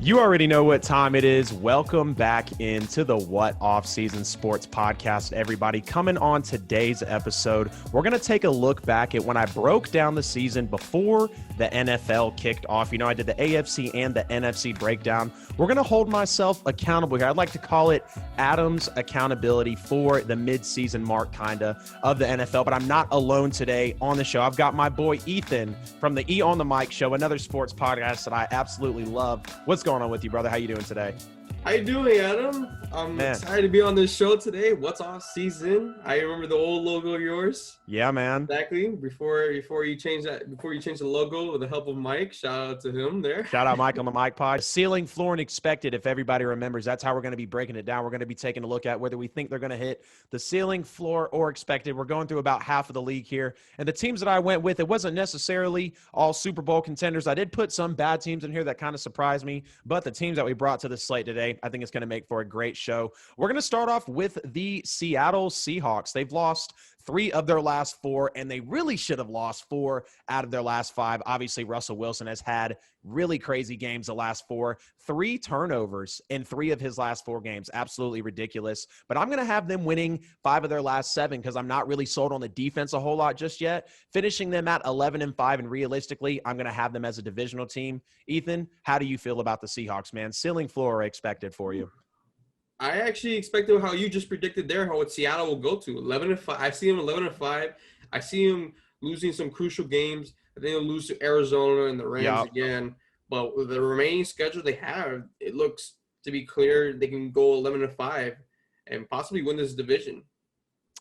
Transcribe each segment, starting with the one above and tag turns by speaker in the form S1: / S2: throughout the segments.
S1: You already know what time it is. Welcome back into the What Offseason Sports Podcast, everybody. Coming on today's episode, we're going to take a look back at when I broke down the season before the NFL kicked off. You know, I did the AFC and the NFC breakdown. We're going to hold myself accountable here. I'd like to call it Adam's accountability for the midseason mark, of the NFL. But I'm not alone today on the show. I've got my boy Ethan from the EOnTheMic show, another sports podcast that I absolutely love. What's going on with you, brother? How you doing today?
S2: How you doing, Adam? I'm excited to be on this show today. What's off season? I remember the old logo of yours.
S1: Yeah, man.
S2: Exactly. Before you change the logo with the help of Mike, shout out to him there.
S1: Shout out Mike on the Mic Pod. Ceiling, floor, and expected, if everybody remembers. That's how we're going to be breaking it down. We're going to be taking a look at whether we think they're going to hit the ceiling, floor, or expected. We're going through about half of the league here. And the teams that I went with, it wasn't necessarily all Super Bowl contenders. I did put some bad teams in here that kind of surprised me. But the teams that we brought to the slate today, I think it's going to make for a great show. We're going to start off with the Seattle Seahawks. They've lost 3 of their last 4, and they really should have lost 4 out of their last 5. Obviously, Russell Wilson has had really crazy games the last 4. 3 turnovers in 3 of his last 4 games. Absolutely ridiculous. But I'm going to have them winning 5 of their last 7 because I'm not really sold on the defense a whole lot just yet. Finishing them at 11-5, and realistically, I'm going to have them as a divisional team. Ethan, how do you feel about the Seahawks, man? Ceiling, floor, expected for you?
S2: I actually expected how you just predicted there, how Seattle will go to 11-5. I see him 11-5. I see him losing some crucial games. I think they'll lose to Arizona and the Rams again. But with the remaining schedule they have, it looks to be clear they can go 11-5 and possibly win this division.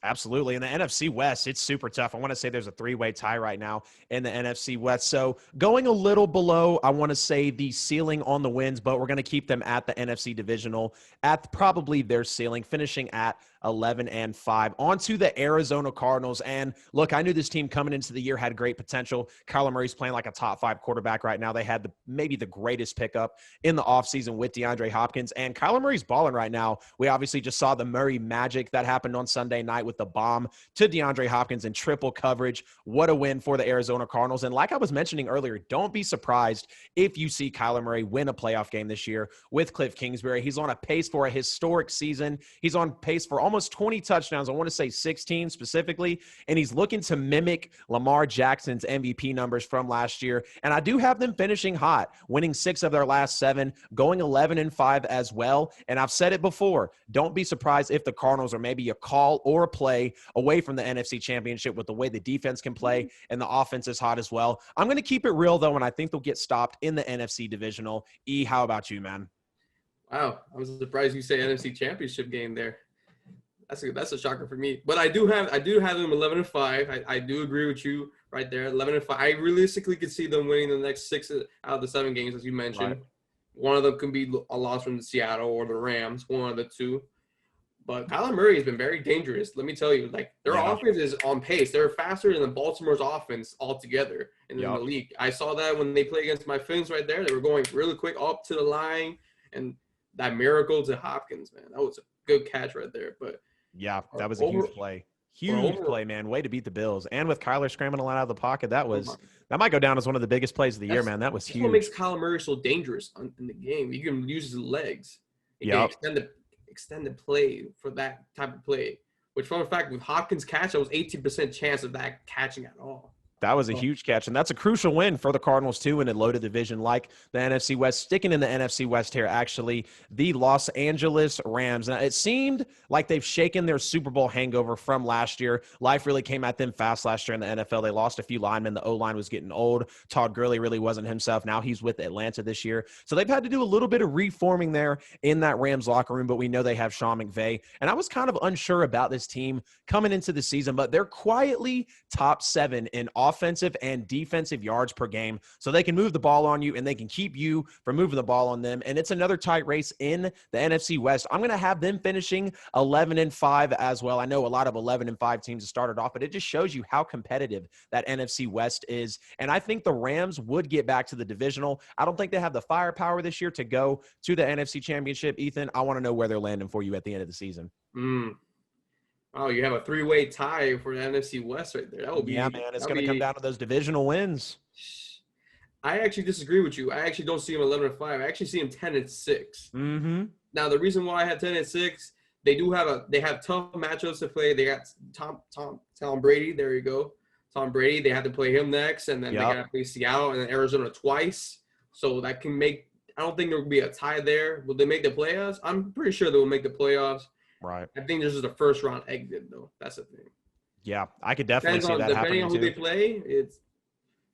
S1: Absolutely. In the NFC West, it's super tough. I want to say there's a 3-way tie right now in the NFC West. So going a little below, I want to say the ceiling on the wins, but we're going to keep them at the NFC divisional at probably their ceiling, finishing at 11-5. On to the Arizona Cardinals. And look, I knew this team coming into the year had great potential. Kyler Murray's playing like a top 5 quarterback right now. They had maybe the greatest pickup in the offseason with DeAndre Hopkins. And Kyler Murray's balling right now. We obviously just saw the Murray magic that happened on Sunday night with the bomb to DeAndre Hopkins in triple coverage. What a win for the Arizona Cardinals. And like I was mentioning earlier, don't be surprised if you see Kyler Murray win a playoff game this year with Kliff Kingsbury. He's on a pace for a historic season. He's on pace for almost 20 touchdowns. I want to say 16 specifically. And he's looking to mimic Lamar Jackson's MVP numbers from last year. And I do have them finishing hot, winning 6 of their last 7, going 11-5 as well. And I've said it before, don't be surprised if the Cardinals are maybe a call or a play away from the NFC Championship with the way the defense can play and the offense is hot as well. I'm going to keep it real, though, and I think they'll get stopped in the NFC divisional. E, how about you, man?
S2: Wow, I was surprised you say NFC Championship game there. That's a shocker for me. But I do have them 11-5. I do agree with you right there. 11-5. I realistically could see them winning the next 6 out of the 7 games, as you mentioned. Right. One of them can be a loss from Seattle or the Rams, one of the 2. But Kyler Murray has been very dangerous. Let me tell you, their offense is on pace. They're faster than Baltimore's offense altogether in the league. I saw that when they played against my Fins right there. They were going really quick up to the line, and that miracle to Hopkins, man, that was a good catch right there. But
S1: yeah, that was a huge play. Huge play, man. Way to beat the Bills. And with Kyler scrambling a lot out of the pocket, that might go down as one of the biggest plays of the year, man. That was huge.
S2: That's what makes Kyler Murray so dangerous in the game. He can use his legs. He can extend the play for that type of play. Which, fun fact, with Hopkins' catch, that was 18% chance of that catching at all.
S1: That was a huge catch, and that's a crucial win for the Cardinals, too, in a loaded division like the NFC West. Sticking in the NFC West here, actually, the Los Angeles Rams. Now, it seemed like they've shaken their Super Bowl hangover from last year. Life really came at them fast last year in the NFL. They lost a few linemen. The O-line was getting old. Todd Gurley really wasn't himself. Now he's with Atlanta this year. So they've had to do a little bit of reforming there in that Rams locker room, but we know they have Sean McVay. And I was kind of unsure about this team coming into the season, but they're quietly top 7 in offensive and defensive yards per game. So they can move the ball on you and they can keep you from moving the ball on them. And it's another tight race in the NFC West. I'm going to have them finishing 11-5 as well. I know a lot of 11-5 teams have started off, but it just shows you how competitive that NFC West is. And I think the Rams would get back to the divisional. I don't think they have the firepower this year to go to the NFC Championship. Ethan, I want to know where they're landing for you at the end of the season.
S2: Oh, you have a 3-way tie for the NFC West right there. That would be
S1: man. It's going to come down to those divisional wins.
S2: I actually disagree with you. I actually don't see him 11-5. I actually see him 10-6.
S1: Mm-hmm.
S2: Now, the reason why I have 10-6, they have tough matchups to play. They got Tom Brady. There you go. Tom Brady. They have to play him next, and then they got to play Seattle and then Arizona twice. So that can make – I don't think there will be a tie there. Will they make the playoffs? I'm pretty sure they will make the playoffs.
S1: Right.
S2: I think this is a first-round exit, though. That's the thing.
S1: Yeah, I could definitely see that happening,
S2: depending on who
S1: too.
S2: they play,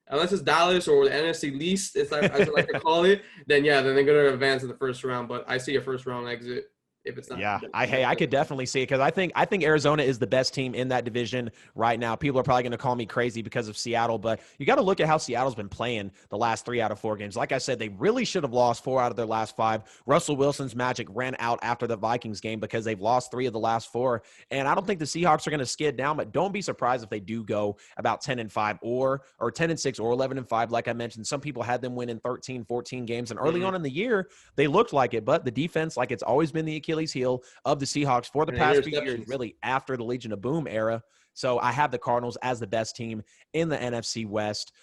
S2: unless it's Dallas or the NFC least, as I like to call it, then they're going to advance in the first round. But I see a first-round exit. If it's not.
S1: Yeah, I could definitely see it because I think Arizona is the best team in that division right now. People are probably going to call me crazy because of Seattle, but you got to look at how Seattle's been playing the last 3 out of 4 games. Like I said, they really should have lost 4 out of their last 5. Russell Wilson's magic ran out after the Vikings game because they've lost 3 of the last 4, and I don't think the Seahawks are going to skid down, but don't be surprised if they do go about 10-5 or 10-6 or 11-5. Like I mentioned, some people had them winning 13, 14 games, and early on in the year, they looked like it, but the defense, like it's always been the Achilles heel of the Seahawks for the past few years, really after the Legion of Boom era. So I have the Cardinals as the best team in the NFC West.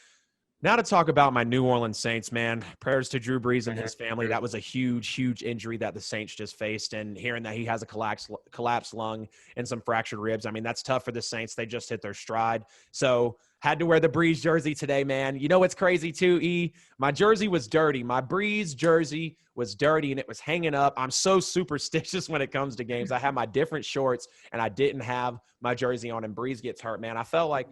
S1: Now to talk about my New Orleans Saints, man. Prayers to Drew Brees and his family. That was a huge, huge injury that the Saints just faced. And hearing that he has a collapsed lung and some fractured ribs, I mean, that's tough for the Saints. They just hit their stride. So had to wear the Brees jersey today, man. You know what's crazy too, E? My jersey was dirty. My Brees jersey was dirty and it was hanging up. I'm so superstitious when it comes to games. I have my different shorts and I didn't have my jersey on, and Brees gets hurt, man. I felt like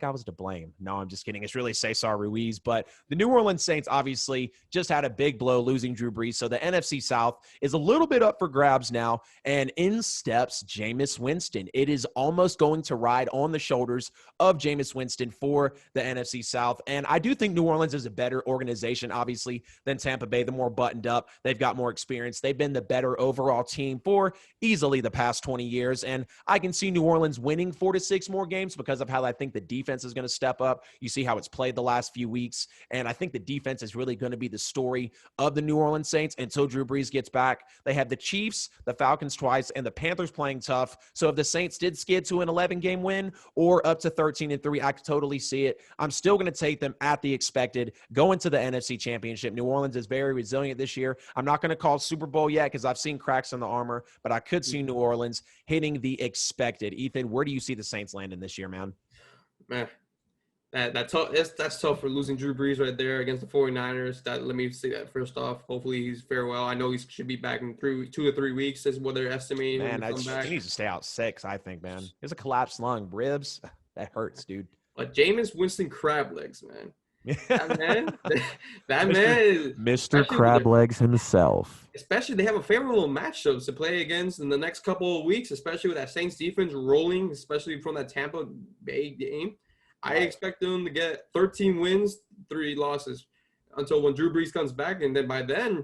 S1: I was to blame. No, I'm just kidding. It's really Cesar Ruiz, but the New Orleans Saints obviously just had a big blow losing Drew Brees. So the NFC South is a little bit up for grabs now, and in steps Jameis Winston. It is almost going to ride on the shoulders of Jameis Winston for the NFC South. And I do think New Orleans is a better organization, obviously, than Tampa Bay. The more buttoned up, they've got more experience. They've been the better overall team for easily the past 20 years. And I can see New Orleans winning 4 to 6 more games because of how I think the defense is going to step up. You see how it's played the last few weeks. And I think the defense is really going to be the story of the New Orleans Saints until Drew Brees gets back. They have the Chiefs, the Falcons twice, and the Panthers playing tough. So if the Saints did skid to an 11-game win or up to 13-3, I could totally see it. I'm still going to take them at the expected, going to the NFC Championship. New Orleans is very resilient this year. I'm not going to call Super Bowl yet because I've seen cracks in the armor, but I could see New Orleans hitting the expected. Ethan, where do you see the Saints landing this year, man?
S2: Man, that's tough for losing Drew Brees right there against the 49ers. Let me say that first off. Hopefully he's farewell. I know he should be back in 2 to 3 weeks is what they're estimating.
S1: Man, he needs to stay out 6, I think, man. It's a collapsed lung. Ribs, that hurts, dude.
S2: But Jameis Winston crab legs, man. That man is
S1: Mr. Crab Legs himself.
S2: Especially they have a favorable matchups to play against in the next couple of weeks, especially with that Saints defense rolling, especially from that Tampa Bay game. I expect them to get 13 wins, 3 losses until when Drew Brees comes back, and then by then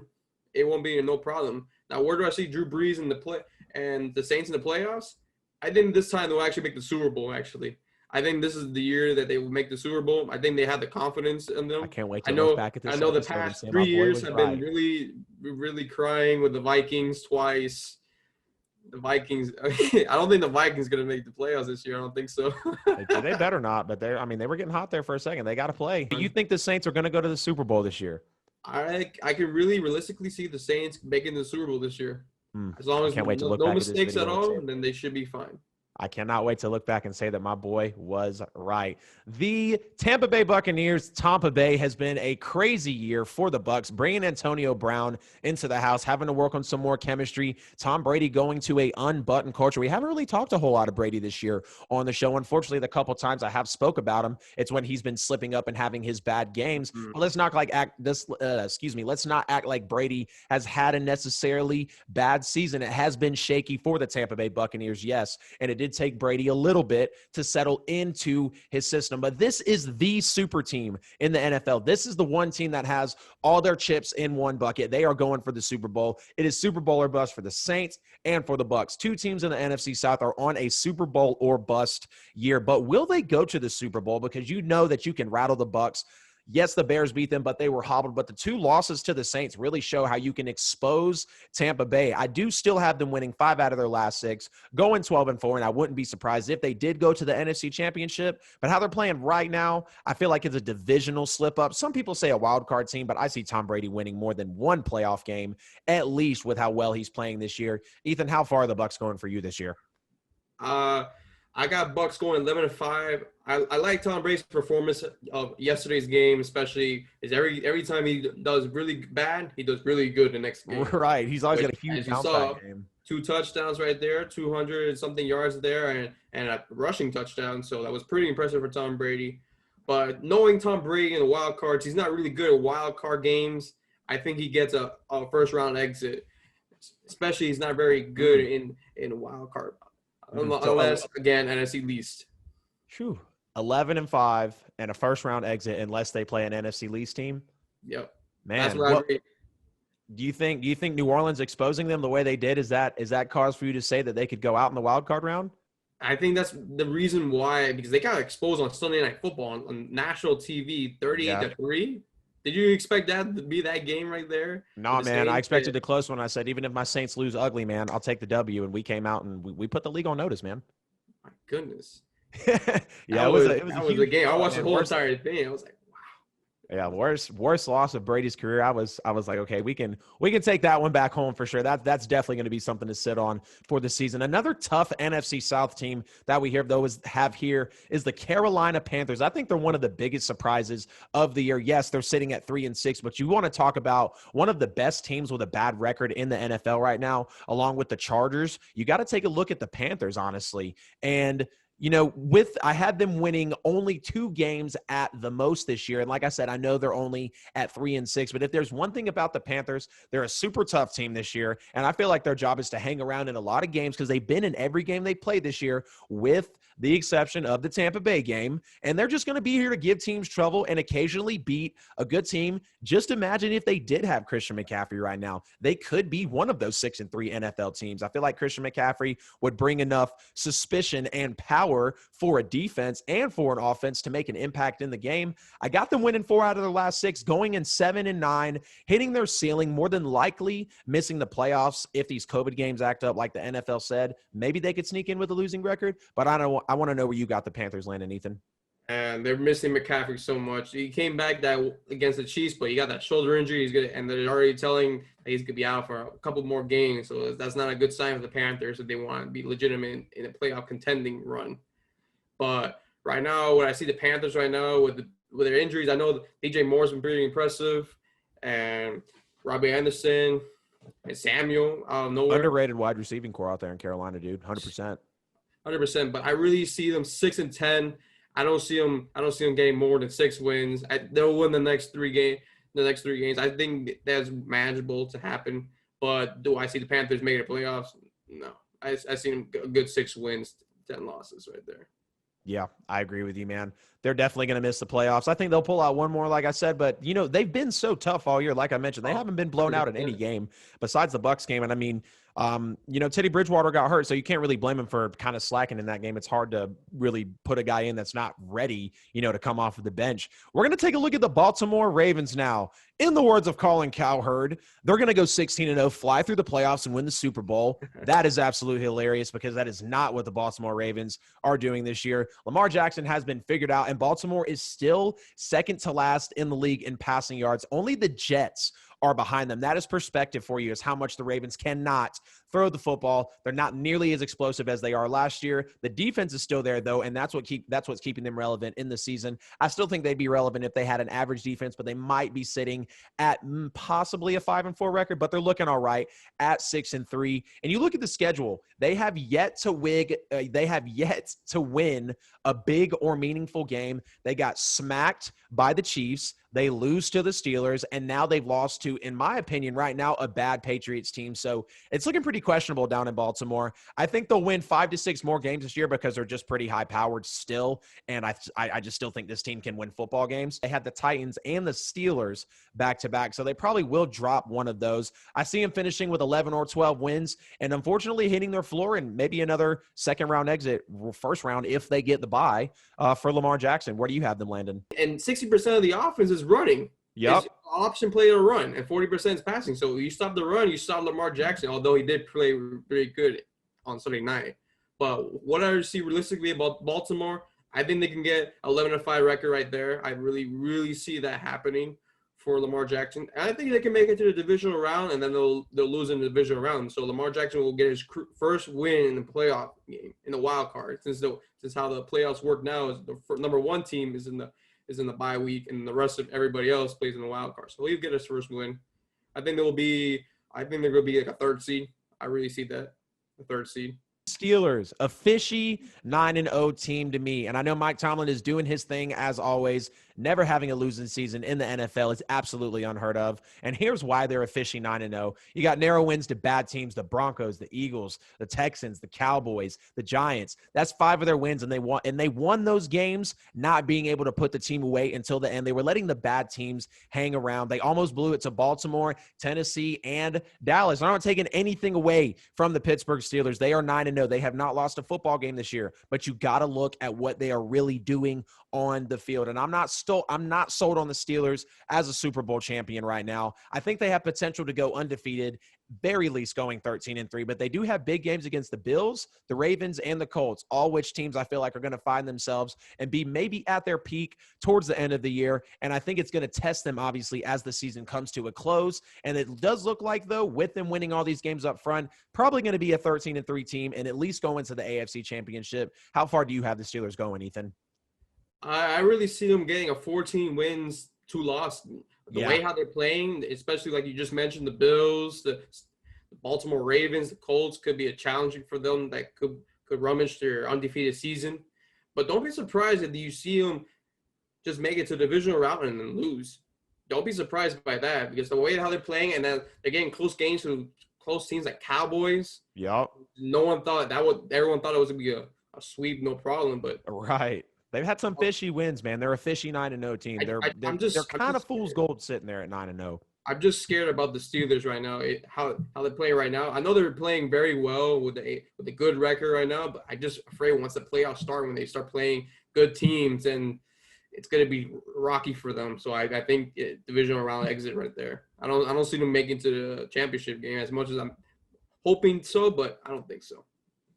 S2: it won't be no problem. Now, where do I see Drew Brees in the play and the Saints in the playoffs? I think this time they'll actually make the Super Bowl. Actually, I think this is the year that they will make the Super Bowl. I think they have the confidence in them.
S1: I can't wait to look back at this.
S2: I know the past 3 years have been really, really crying with the Vikings twice. The Vikings, I don't think the Vikings going to make the playoffs this year. I don't think so.
S1: They better not, but they were getting hot there for a second. They got to play. Do you think the Saints are going to go to the Super Bowl this year?
S2: I can really realistically see the Saints making the Super Bowl this year. As long as no mistakes at all, then they should be fine.
S1: I cannot wait to look back and say that my boy was right. The Tampa Bay Buccaneers, Tampa Bay has been a crazy year for the Bucs, bringing Antonio Brown into the house, having to work on some more chemistry. Tom Brady going to a unbuttoned culture. We haven't really talked a whole lot of Brady this year on the show. Unfortunately, the couple times I have spoke about him, it's when he's been slipping up and having his bad games. But let's not act like Brady has had a necessarily bad season. It has been shaky for the Tampa Bay Buccaneers, yes, and it did take Brady a little bit to settle into his system. But this is the super team in the NFL. This is the one team that has all their chips in one bucket. They are going for the Super Bowl. It is Super Bowl or bust for the Saints and for the Bucs. 2 teams in the NFC South are on a Super Bowl or bust year. But will they go to the Super Bowl? Because you know that you can rattle the Bucs. Yes, the Bears beat them, but they were hobbled. But the 2 losses to the Saints really show how you can expose Tampa Bay. I do still have them winning 5 out of their last 6, going 12-4, and I wouldn't be surprised if they did go to the NFC Championship. But how they're playing right now, I feel like it's a divisional slip-up. Some people say a wild card team, but I see Tom Brady winning more than 1 playoff game, at least with how well he's playing this year. Ethan, how far are the Bucs going for you this year?
S2: I got Bucs going 11-5. I like Tom Brady's performance of yesterday's game, especially is every time he does really bad, he does really good the next game.
S1: Right. He's always got a huge bounce back game.
S2: 2 touchdowns right there, 200-something yards there, and a rushing touchdown. So that was pretty impressive for Tom Brady. But knowing Tom Brady in the wild cards, he's not really good at wild card games. I think he gets a first-round exit, especially he's not very good in a wild card. Unless, again, NFC least.
S1: 11-5 and a first-round exit unless they play an NFC least team.
S2: Yep.
S1: Man,
S2: that's what I agree.
S1: Do you think New Orleans exposing them the way they did, is that cause for you to say that they could go out in the wild card round?
S2: I think that's the reason why, because they got exposed on Sunday Night Football on national TV, 38-3. Did you expect that to be that game right there?
S1: No, man. I expected a close one. I said, even if my Saints lose ugly, man, I'll take the W. And we came out and we put the league on notice, man.
S2: My goodness.
S1: Yeah,
S2: it was a game. I watched the whole entire thing. I was like, wow.
S1: Yeah, worst loss of Brady's career. I was like, okay, we can take that one back home for sure. That's definitely going to be something to sit on for the season. Another tough NFC South team that we have here is the Carolina Panthers. I think they're one of the biggest surprises of the year. Yes, they're sitting at 3-6, but you want to talk about one of the best teams with a bad record in the NFL right now, along with the Chargers. You got to take a look at the Panthers, honestly. And I had them winning only 2 games at the most this year. And like I said, I know they're only at 3-6, but if there's one thing about the Panthers, they're a super tough team this year. And I feel like their job is to hang around in a lot of games because they've been in every game they played this year with the exception of the Tampa Bay game. And they're just going to be here to give teams trouble and occasionally beat a good team. Just imagine if they did have Christian McCaffrey right now. They could be one of those 6-3 NFL teams. I feel like Christian McCaffrey would bring enough suspicion and power for a defense and for an offense to make an impact in the game. I got them winning 4 out of their last 6, going in 7-9, hitting their ceiling, more than likely missing the playoffs if these COVID games act up like the NFL said. Maybe they could sneak in with a losing record, but I want to know where you got the Panthers landing, Ethan.
S2: And they're missing McCaffrey so much. He came back that against the Chiefs, but he got that shoulder injury. And they're already telling that he's gonna be out for a couple more games. So that's not a good sign for the Panthers if they want to be legitimate in a playoff contending run. But right now, when I see the Panthers right now with their injuries, I know DJ Moore's been pretty impressive, and Robbie Anderson and Samuel out of nowhere.
S1: Underrated wide receiving core out there in Carolina, dude. 100%.
S2: 100%. But I really see them 6-10. I don't see them getting more than 6 wins. They'll win the next 3 games. I think that's manageable to happen. But do I see the Panthers making the playoffs? No. I see them a good 6 wins, 10 losses right there.
S1: Yeah, I agree with you, man. They're definitely going to miss the playoffs. I think they'll pull out one more, like I said, but, they've been so tough all year. Like I mentioned, they haven't been blown out in any game besides the Bucs game. And I mean, Teddy Bridgewater got hurt, so you can't really blame him for kind of slacking in that game. It's hard to really put a guy in that's not ready, to come off of the bench. We're going to take a look at the Baltimore Ravens now. In the words of Colin Cowherd, they're going to go 16-0, fly through the playoffs, and win the Super Bowl. That is absolutely hilarious because that is not what the Baltimore Ravens are doing this year. Lamar Jackson has been figured out, and Baltimore is still second to last in the league in passing yards. Only the Jets are behind them. That is perspective for you, is how much the Ravens cannot throw the football. They're not nearly as explosive as they are last year. The defense is still there, though, and that's what's keeping them relevant in the season. I still think they'd be relevant if they had an average defense, but they might be sitting at possibly a 5-4 record, but they're looking all right at 6-3. And you look at the schedule; they have yet to win a big or meaningful game. They got smacked by the Chiefs. They lose to the Steelers, and now they've lost to, in my opinion, right now, a bad Patriots team. So it's looking pretty questionable down in Baltimore. I think they'll win 5 to 6 more games this year because they're just pretty high-powered still, and I just still think this team can win football games. They had the Titans and the Steelers back-to-back, so they probably will drop one of those. I see them finishing with 11 or 12 wins, and unfortunately hitting their floor and maybe another second-round exit, first round, if they get the bye for Lamar Jackson. Where do you have them landing?
S2: And 60% of the offense is running.
S1: Yep.
S2: It's option play to run, and 40% is passing. So you stop the run, you stop Lamar Jackson, although he did play very good on Sunday night. But what I see realistically about Baltimore, I think they can get 11-5 record right there. I really, really see that happening for Lamar Jackson. And I think they can make it to the divisional round, and then they'll lose in the divisional round. So Lamar Jackson will get his first win in the playoff game, in the wild card. Since how the playoffs work now is the number one team is in the bye week, and the rest of everybody else plays in the wild card. So he'll get his first win. I think they're going to be like a third seed. I really see that, a third seed.
S1: Steelers, a fishy 9-0 team to me. And I know Mike Tomlin is doing his thing as always. Never having a losing season in the NFL is absolutely unheard of. And here's why they're a fishy 9-0. You got narrow wins to bad teams, the Broncos, the Eagles, the Texans, the Cowboys, the Giants. That's 5 of their wins, and they won those games not being able to put the team away until the end. They were letting the bad teams hang around. They almost blew it to Baltimore, Tennessee, and Dallas. I'm not taking anything away from the Pittsburgh Steelers. They are 9-0. They have not lost a football game this year, but you got to look at what they are really doing on the field. And I'm not sold on the Steelers as a Super Bowl champion right now. I think they have potential to go undefeated, very least going 13-3, but they do have big games against the Bills, the Ravens, and the Colts, all which teams I feel like are going to find themselves and be maybe at their peak towards the end of the year. And I think it's going to test them, obviously, as the season comes to a close. And it does look like, though, with them winning all these games up front, probably going to be a 13-3 team and at least go into the AFC Championship. How far do you have the Steelers going, Ethan?
S2: I really see them getting a 14 wins, 2 losses. The way how they're playing, especially like you just mentioned, the Bills, the Baltimore Ravens, the Colts could be a challenging for them that could rummage their undefeated season. But don't be surprised if you see them just make it to the divisional round and then lose. Don't be surprised by that, because the way how they're playing, and then they're getting close games to close teams like Cowboys.
S1: Yep.
S2: Everyone thought it was gonna be a sweep, no problem. But
S1: right. They've had some fishy wins, man. They're a fishy 9-0 team. They're kind of fool's gold sitting there at 9-0.
S2: I'm just scared about the Steelers right now. How they're playing right now. I know they're playing very well with a good record right now, but I just afraid once the playoffs start, when they start playing good teams, and it's going to be rocky for them. So I think divisional round exit right there. I don't see them making to the championship game as much as I'm hoping so, but I don't think so.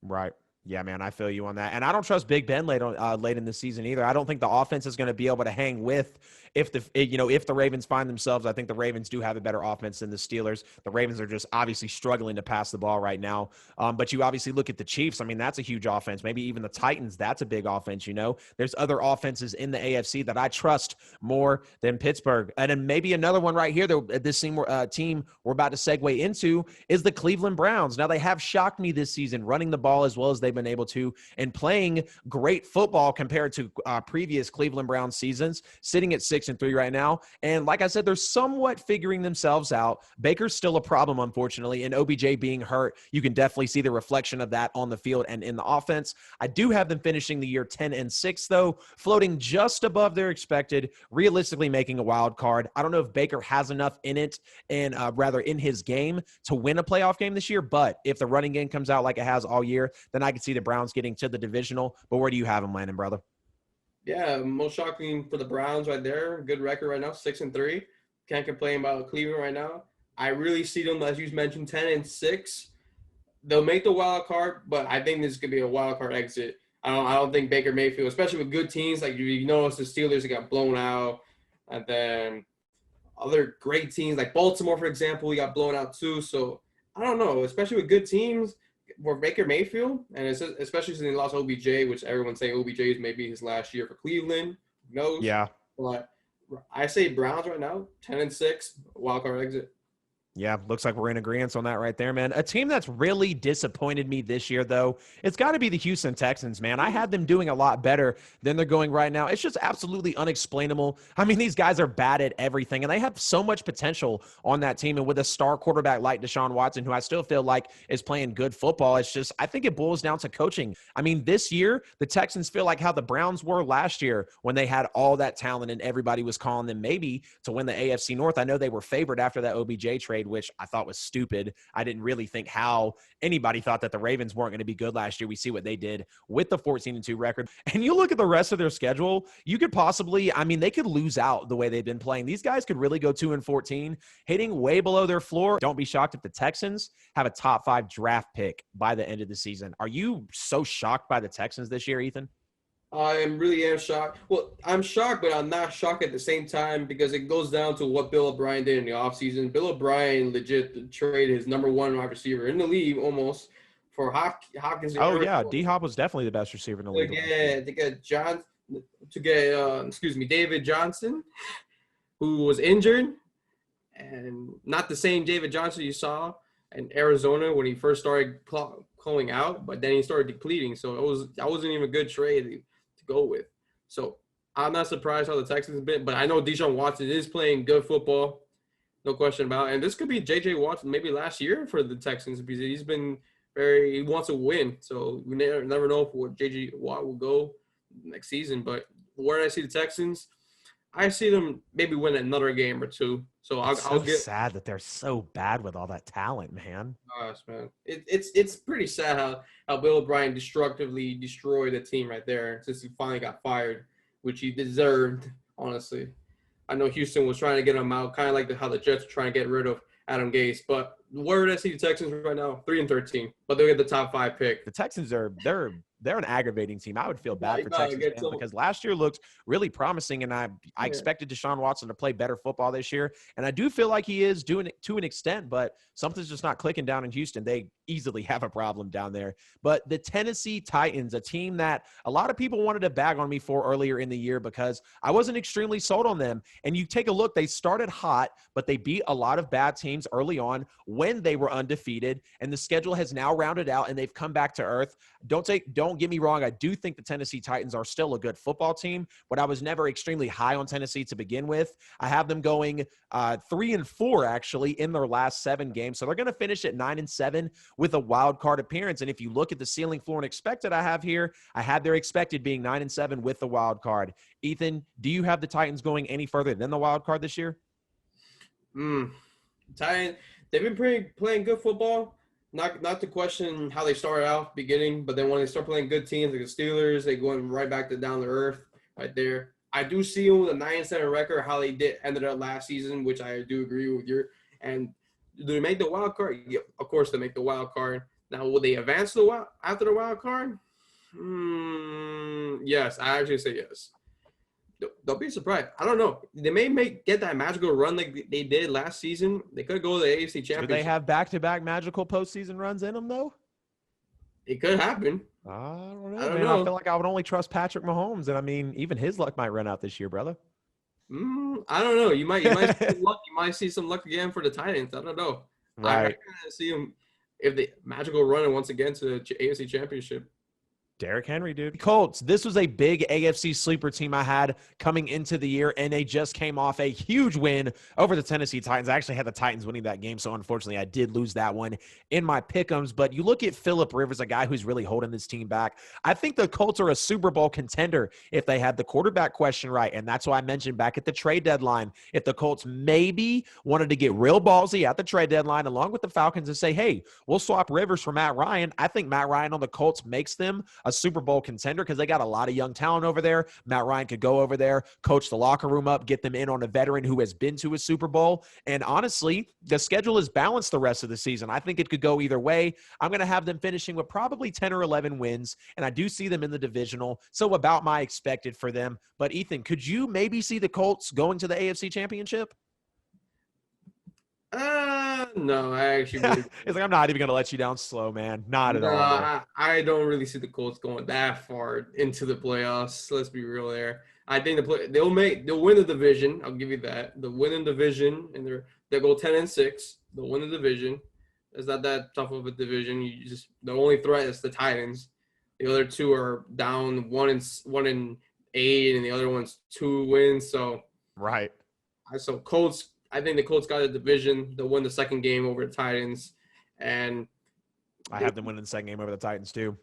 S1: Right. Yeah, man, I feel you on that. And I don't trust Big Ben late in the season either. I don't think the offense is going to be able to hang with if the Ravens find themselves. I think the Ravens do have a better offense than the Steelers. The Ravens are just obviously struggling to pass the ball right now. But you obviously look at the Chiefs. I mean, that's a huge offense. Maybe even the Titans, that's a big offense, There's other offenses in the AFC that I trust more than Pittsburgh. And then maybe another one right here that this team we're about to segue into is the Cleveland Browns. Now, they have shocked me this season running the ball as well as they've been able to and playing great football compared to previous Cleveland Browns seasons, sitting at 6-3 right now. And like I said, they're somewhat figuring themselves out. Baker's still a problem, unfortunately, and OBJ being hurt, you can definitely see the reflection of that on the field and in the offense. I do have them finishing the year 10-6, though, floating just above their expected, realistically making a wild card. I don't know if Baker has enough in it, and rather in his game, to win a playoff game this year, but if the running game comes out like it has all year, then I could see the Browns getting to the divisional. But where do you have them landing, brother?
S2: Yeah, most shocking for the Browns right there. Good record right now, 6-3. Can't complain about Cleveland right now. I really see them, as you mentioned, 10-6. They'll make the wild card, but I think this could be a wild card exit. I don't think Baker Mayfield, especially with good teams like you notice the Steelers got blown out, and then other great teams like Baltimore, for example, he got blown out too. So I don't know, especially with good teams. For Baker Mayfield, and especially since he lost OBJ, which everyone's saying OBJ is maybe his last year for Cleveland. Who knows?
S1: Yeah.
S2: But I say Browns right now, 10-6, wild card exit.
S1: Yeah, looks like we're in agreement on that right there, man. A team that's really disappointed me this year, though, it's got to be the Houston Texans, man. I had them doing a lot better than they're going right now. It's just absolutely unexplainable. I mean, these guys are bad at everything, and they have so much potential on that team. And with a star quarterback like Deshaun Watson, who I still feel like is playing good football, it's just, I think it boils down to coaching. I mean, this year, the Texans feel like how the Browns were last year when they had all that talent and everybody was calling them maybe to win the AFC North. I know they were favored after that OBJ trade, which I thought was stupid. I didn't really think how anybody thought that the Ravens weren't going to be good last year. We see what they did with the 14-2 record. And you look at the rest of their schedule, you could possibly, I mean, they could lose out the way they've been playing. These guys could really go 2-14, hitting way below their floor. Don't be shocked if the Texans have a top 5 draft pick by the end of the season. Are you so shocked by the Texans this year, Ethan?
S2: I really am shocked. Well, I'm shocked, but I'm not shocked at the same time because it goes down to what Bill O'Brien did in the offseason. Bill O'Brien legit traded his number 1 wide receiver in the league almost for Hopkins.
S1: Oh, yeah. D-Hop was definitely the best receiver in the league.
S2: To get David Johnson, who was injured, and not the same David Johnson you saw in Arizona when he first started calling out, but then he started depleting. So that wasn't even a good trade to go with. So I'm not surprised how the Texans have been, but I know Deshaun Watson is playing good football, no question about it. And this could be J.J. Watson maybe last year for the Texans because he wants to win. So we never know where J.J. Watt will go next season. But where I see the Texans, I see them maybe win another game or two. So I'll get
S1: sad that they're so bad with all that talent, man.
S2: Gosh, man, it's pretty sad how Bill O'Brien destructively destroyed the team right there since he finally got fired, which he deserved, honestly. I know Houston was trying to get him out, kind of like how the Jets are trying to get rid of Adam Gase. But where do I see the Texans right now? 3-13, but they'll get the top 5 pick.
S1: The Texans they're an aggravating team. I would feel bad for Texans fans because last year looked really promising, and I expected Deshaun Watson to play better football this year, and I do feel like he is doing it to an extent, but something's just not clicking down in Houston. They easily have a problem down there. But the Tennessee Titans, a team that a lot of people wanted to bag on me for earlier in the year because I wasn't extremely sold on them, and you take a look, they started hot, but they beat a lot of bad teams early on when they were undefeated, and the schedule has now rounded out, and they've come back to earth. Don't get me wrong. I do think the Tennessee Titans are still a good football team, but I was never extremely high on Tennessee to begin with. I have them going 3-4 actually in their last 7 games. So they're going to finish at 9-7 with a wild card appearance. And if you look at the ceiling, floor, and expected I have here, I had their expected being 9-7 with the wild card. Ethan, do you have the Titans going any further than the wild card this year?
S2: Titans, they've been playing good football. Not to question how they started out beginning, but then when they start playing good teams like the Steelers, they going right back to down to earth right there. I do see them with a 9-7 record, how they ended up last season, which I do agree with you. And do they make the wild card? Yeah, of course they make the wild card. Now, will they advance after the wild card? Yes, I actually say yes. Don't be surprised. I don't know. They may get that magical run like they did last season. They could go to the AFC Championship.
S1: Do they have back-to-back magical postseason runs in them, though?
S2: It could happen.
S1: I don't know, man. I feel like I would only trust Patrick Mahomes, and I mean, even his luck might run out this year, brother.
S2: I don't know. You might see some luck. You might see some luck again for the Titans. I don't know.
S1: Right.
S2: I kind of see them if the magical run once again to the AFC Championship.
S1: Derrick Henry, dude. Colts, this was a big AFC sleeper team I had coming into the year, and they just came off a huge win over the Tennessee Titans. I actually had the Titans winning that game, so unfortunately I did lose that one in my pick'ems. But you look at Phillip Rivers, a guy who's really holding this team back. I think the Colts are a Super Bowl contender if they had the quarterback question right, and that's why I mentioned back at the trade deadline, if the Colts maybe wanted to get real ballsy at the trade deadline along with the Falcons and say, hey, we'll swap Rivers for Matt Ryan. I think Matt Ryan on the Colts makes them a Super Bowl contender because they got a lot of young talent over there. Matt Ryan could go over there, coach the locker room up, get them in on a veteran who has been to a Super Bowl. And honestly, the schedule is balanced the rest of the season. I think it could go either way. I'm going to have them finishing with probably 10 or 11 wins, and I do see them in the divisional. So about my expected for them. But Ethan, could you maybe see the Colts going to the AFC Championship?
S2: No, I actually really
S1: it's like I'm not even going to let you down slow, man. Not at all.
S2: I don't really see the Colts going that far into the playoffs. Let's be real there. I think they'll win the division. I'll give you that. They'll win the division, and they'll go 10-6. They'll win the division. It's not that tough of a division. The only threat is the Titans. The other two are down 1-8, and the other one's 2 wins. So
S1: Right.
S2: Colts. I think the Colts got a division. They'll win the second game over the Titans, and
S1: I have them winning the second game over the Titans too.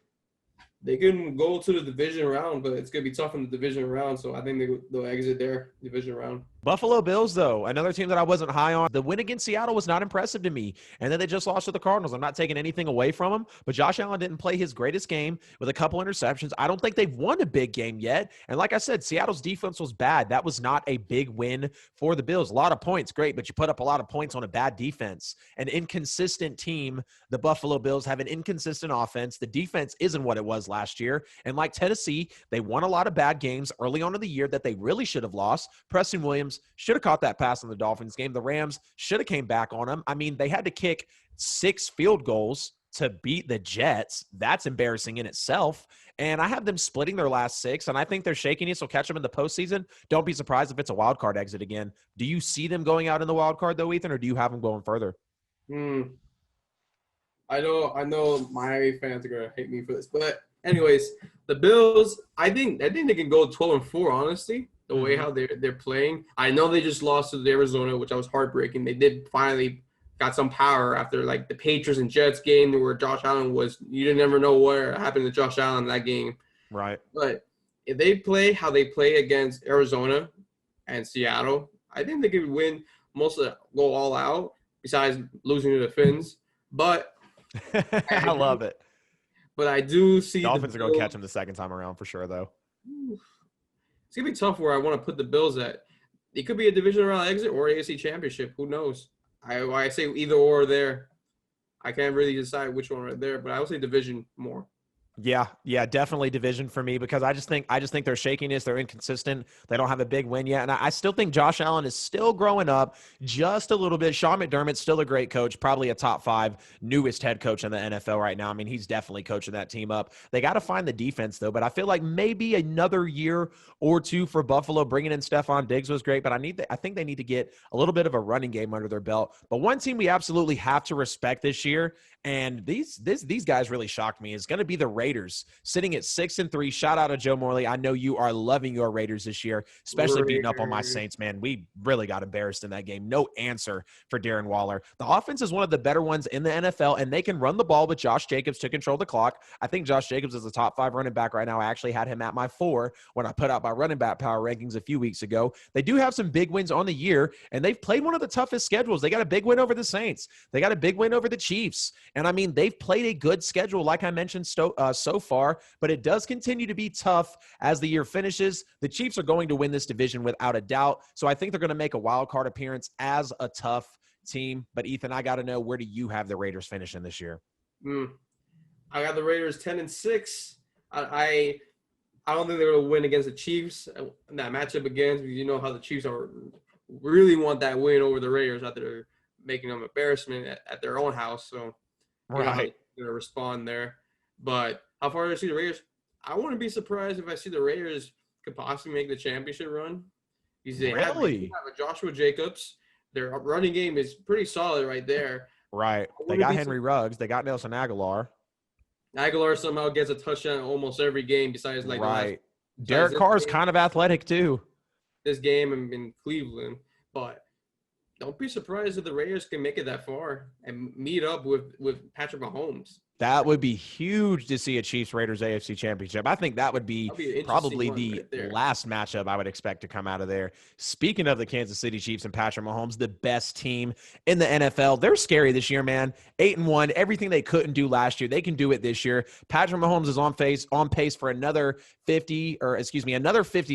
S2: they can go to the division round, but it's going to be tough in the division round. So I think they'll exit their division round.
S1: Buffalo Bills, though, another team that I wasn't high on. The win against Seattle was not impressive to me. And then they just lost to the Cardinals. I'm not taking anything away from them, but Josh Allen didn't play his greatest game with a couple interceptions. I don't think they've won a big game yet. And like I said, Seattle's defense was bad. That was not a big win for the Bills. A lot of points, great, but you put up a lot of points on a bad defense. An inconsistent team, the Buffalo Bills have an inconsistent offense. The defense isn't what it was last year. And like Tennessee, they won a lot of bad games early on in the year that they really should have lost. Preston Williams should have caught that pass in the Dolphins game. The Rams should have came back on them. I mean, they had to kick 6 field goals to beat the Jets. That's embarrassing in itself. And I have them splitting their last 6, and I think they're shaking it, so catch them in the postseason. Don't be surprised if it's a wild card exit again. Do you see them going out in the wild card, though, Ethan, or do you have them going further?
S2: I know Miami fans are going to hate me for this, but anyways, the Bills, I think they can go 12-4, honestly. The way how they're playing. I know they just lost to the Arizona, which I was heartbreaking. They did finally got some power after like the Patriots and Jets game where Josh Allen was. You didn't ever know what happened to Josh Allen in that game.
S1: Right.
S2: But if they play how they play against Arizona and Seattle, I think they could win most of go all out. Besides losing to the Finns, but
S1: I love it.
S2: But I do see
S1: Dolphins are going to catch them the second time around for sure, though.
S2: It's going to be tough where I want to put the Bills at. It could be a division round exit or AFC championship. Who knows? I say either or there. I can't really decide which one right there, but I would say division more.
S1: Yeah, definitely division for me because I just think they're shakiness. They're inconsistent. They don't have a big win yet. And I still think Josh Allen is still growing up just a little bit. Sean McDermott's still a great coach, probably a top 5 newest head coach in the NFL right now. I mean, he's definitely coaching that team up. They got to find the defense, though. But I feel like maybe another year or two for Buffalo. Bringing in Stephon Diggs was great, but I think they need to get a little bit of a running game under their belt. But one team we absolutely have to respect this year, and these guys really shocked me, is going to be the Raiders, sitting at 6-3. Shout out to Joe Morley. I know you are loving your Raiders this year, especially beating up on my Saints, man. We really got embarrassed in that game. No answer for Darren Waller. The offense is one of the better ones in the NFL, and they can run the ball with Josh Jacobs to control the clock. I think Josh Jacobs is a top 5 running back right now. I actually had him at my 4 when I put out my running back power rankings a few weeks ago. They do have some big wins on the year, and they've played one of the toughest schedules. They got a big win over the Saints. They got a big win over the Chiefs. And I mean, they've played a good schedule, like I mentioned so far, but it does continue to be tough as the year finishes. The Chiefs are going to win this division without a doubt, so I think they're going to make a wild card appearance as a tough team. But Ethan, I got to know, where do you have the Raiders finishing this year?
S2: I got the Raiders 10-6. I don't think they're going to win against the Chiefs in that matchup again, because you know how the Chiefs really want that win over the Raiders after making them embarrassment at their own house. So right, going to respond there. But how far do I see the Raiders? I wouldn't be surprised if I see the Raiders could possibly make the championship run. Because they have a Joshua Jacobs. Their running game is pretty solid right there.
S1: Right. They got Henry Ruggs. They got Nelson Aguilar.
S2: Aguilar somehow gets a touchdown almost every game besides like
S1: right. Derek Carr's kind of athletic too.
S2: This game in Cleveland. But don't be surprised if the Raiders can make it that far and meet up with Patrick Mahomes. That
S1: would be huge to see a Chiefs-Raiders AFC championship. I think that would be probably the last matchup I would expect to come out of there. Speaking of the Kansas City Chiefs and Patrick Mahomes, the best team in the NFL. They're scary this year, man. 8-1, everything they couldn't do last year, they can do it this year. Patrick Mahomes is on pace for another 50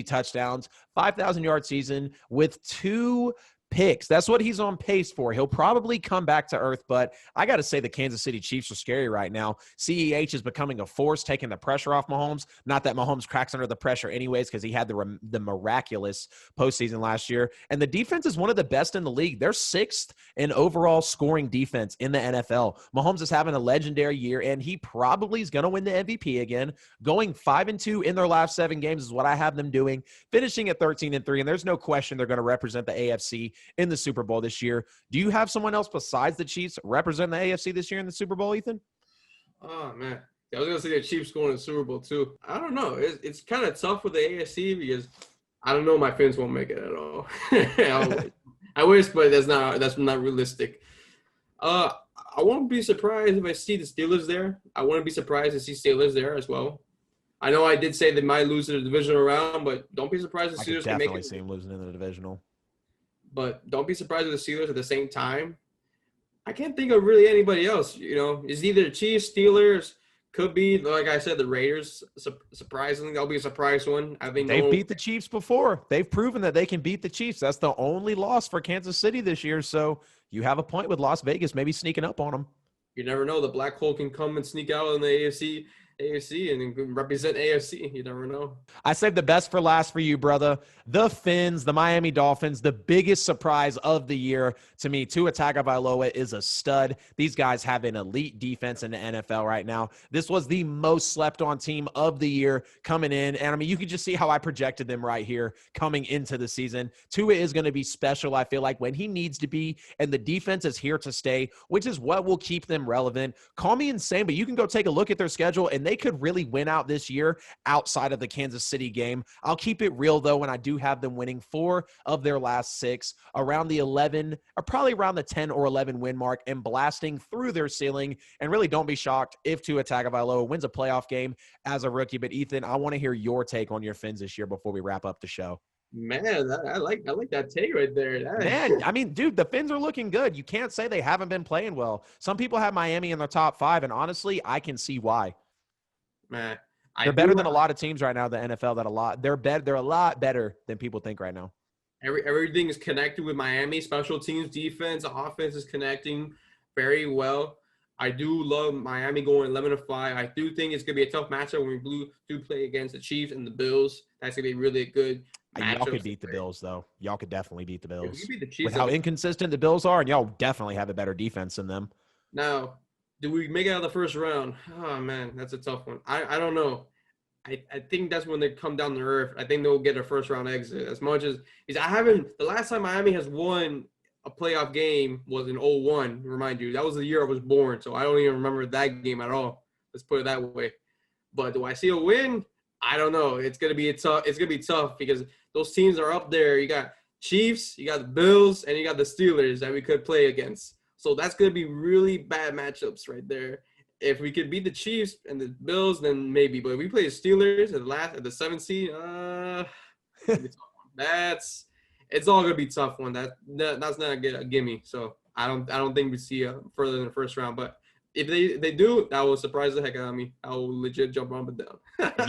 S1: touchdowns, 5,000-yard season with 2 picks. That's what he's on pace for. He'll probably come back to earth, but I got to say the Kansas City Chiefs are scary right now. CEH is becoming a force, taking the pressure off Mahomes. Not that Mahomes cracks under the pressure anyways, because he had the miraculous postseason last year. And the defense is one of the best in the league. They're 6th in overall scoring defense in the NFL. Mahomes is having a legendary year, and he probably is going to win the MVP again. Going 5-2 in their last 7 games is what I have them doing, finishing at 13-3, and there's no question they're going to represent the AFC in the Super Bowl this year. Do you have someone else besides the Chiefs represent the AFC this year in the Super Bowl, Ethan?
S2: Oh, man. I was going to say the Chiefs going to the Super Bowl, too. I don't know. It's kind of tough with the AFC because I don't know my fans won't make it at all. I wish, but that's not realistic. I won't be surprised if I see the Steelers there. I wouldn't be surprised to see Steelers there as well. I know I did say they might lose the divisional round, but don't be surprised if the Steelers can make it.
S1: I could definitely see them losing in the divisional.
S2: But don't be surprised if the Steelers at the same time. I can't think of really anybody else. It's either Chiefs, Steelers, could be, like I said, the Raiders. Surprisingly, that'll be a surprise one. I think
S1: they've beat the Chiefs before. They've proven that they can beat the Chiefs. That's the only loss for Kansas City this year. So you have a point with Las Vegas maybe sneaking up on them.
S2: You never know. The black hole can come and sneak out in the AFC and represent AFC. You never know.
S1: I saved the best for last for you, brother. The Fins, the Miami Dolphins, the biggest surprise of the year to me. Tua Tagovailoa is a stud. These guys have an elite defense in the NFL right now. This was the most slept on team of the year coming in. And I mean, you can just see how I projected them right here coming into the season. Tua is going to be special, I feel like, when he needs to be. And the defense is here to stay, which is what will keep them relevant. Call me insane, but you can go take a look at their schedule and they could really win out this year outside of the Kansas City game. I'll keep it real, though, and I do have them winning 4 of their last 6, around the 11, or probably around the 10 or 11 win mark, and blasting through their ceiling. And really don't be shocked if Tua Tagovailoa wins a playoff game as a rookie. But, Ethan, I want to hear your take on your Fins this year before we wrap up the show.
S2: Man, I like that take right there.
S1: Man, I mean, dude, the Fins are looking good. You can't say they haven't been playing well. Some people have Miami in their top 5, and honestly, I can see why.
S2: Man,
S1: they're better than a lot of teams right now. The NFL, they're a lot better than people think right now.
S2: Everything is connected with Miami. Special teams, defense, offense is connecting very well. I do love Miami going 11-5. I do think it's gonna be a tough matchup when we do play against the Chiefs and the Bills. That's gonna be really good.
S1: Y'all could beat the Bills, though. Y'all could definitely beat the Bills.
S2: Beat the Chiefs,
S1: with how inconsistent the Bills are, and y'all definitely have a better defense than them.
S2: Now, do we make it out of the first round? Oh, man, that's a tough one. I don't know. I think that's when they come down to earth. I think they'll get a first-round exit. As much as – the last time Miami has won a playoff game was in 2001, remind you. That was the year I was born, so I don't even remember that game at all. Let's put it that way. But do I see a win? I don't know. It's going to be tough because those teams are up there. You got Chiefs, you got the Bills, and you got the Steelers that we could play against. So that's going to be really bad matchups right there. If we could beat the Chiefs and the Bills, then maybe. But if we play the Steelers at the 7th seed, it's all going to be a tough one. That's not a gimme. So I don't think we see further than the first round. But if they do, that will surprise the heck out of me. I will legit jump up and down.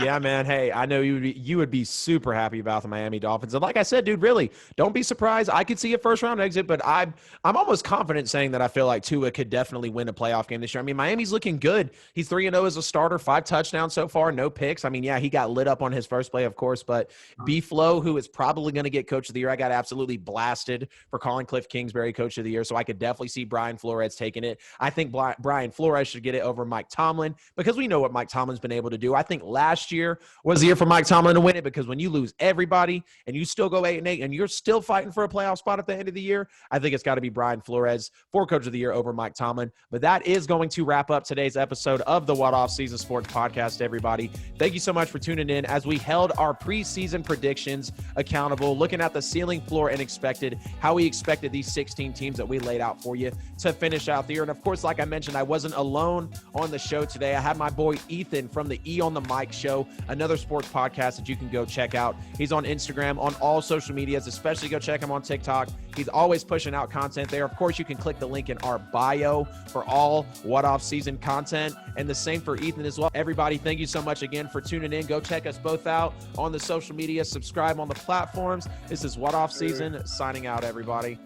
S1: Yeah, man. Hey, I know you would be super happy about the Miami Dolphins. And like I said, dude, really, don't be surprised. I could see a first-round exit, but I'm almost confident saying that I feel like Tua could definitely win a playoff game this year. I mean, Miami's looking good. He's 3-0 as a starter, 5 touchdowns so far, no picks. I mean, yeah, he got lit up on his first play, of course, but B-Flow, who is probably going to get Coach of the Year, I got absolutely blasted for calling Kliff Kingsbury Coach of the Year, so I could definitely see Brian Flores taking it. I think Brian Flores should get it over Mike Tomlin because we know what Mike Tomlin's been able to do. I think last year was the year for Mike Tomlin to win it because when you lose everybody and you still go 8-8 and you're still fighting for a playoff spot at the end of the year, I think it's got to be Brian Flores for Coach of the Year over Mike Tomlin. But that is going to wrap up today's episode of the What Off Season Sports Podcast, everybody. Thank you so much for tuning in as we held our preseason predictions accountable, looking at the ceiling, floor, and how we expected these 16 teams that we laid out for you to finish out the year. And of course, like I mentioned, I wasn't alone on the show today. I had my boy Ethan from the EOnTheMic show, another sports podcast that you can go check out. He's on Instagram, on all social medias, especially go check him on TikTok. He's always pushing out content there. Of course, you can click the link in our bio for all What Off Season content, and the same for Ethan as well. Everybody, thank you so much again for tuning in. Go check us both out on the social media. Subscribe on the platforms. This is What Off Season, signing out, everybody.